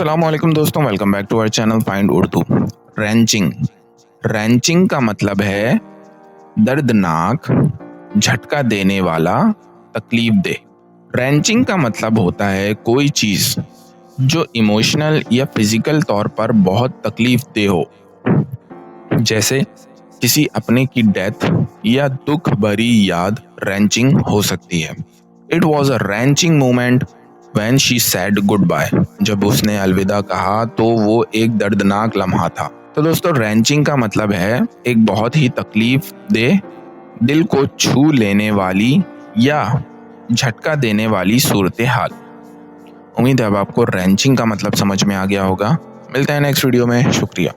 अस्सलाम वालेकुम दोस्तों, welcome back to our channel find Urdu. Wrenching wrenching का मतलब है दर्दनाक, झटका देने वाला, तकलीफ दे। रैंचिंग का मतलब होता है कोई चीज जो इमोशनल या फिजिकल तौर पर बहुत तकलीफ दे हो, जैसे किसी अपने की डेथ या दुख भरी याद रैंचिंग हो सकती है। It was a wrenching moment when she said goodbye. जब उसने अलविदा कहा तो वो एक दर्दनाक लम्हा था। तो दोस्तों, रैंचिंग का मतलब है एक बहुत ही तकलीफ दे, दिल को छू लेने वाली या झटका देने वाली सूरत हाल। उम्मीद है अब आपको रैंचिंग का मतलब समझ में आ गया होगा। मिलते हैं नेक्स्ट वीडियो में। शुक्रिया।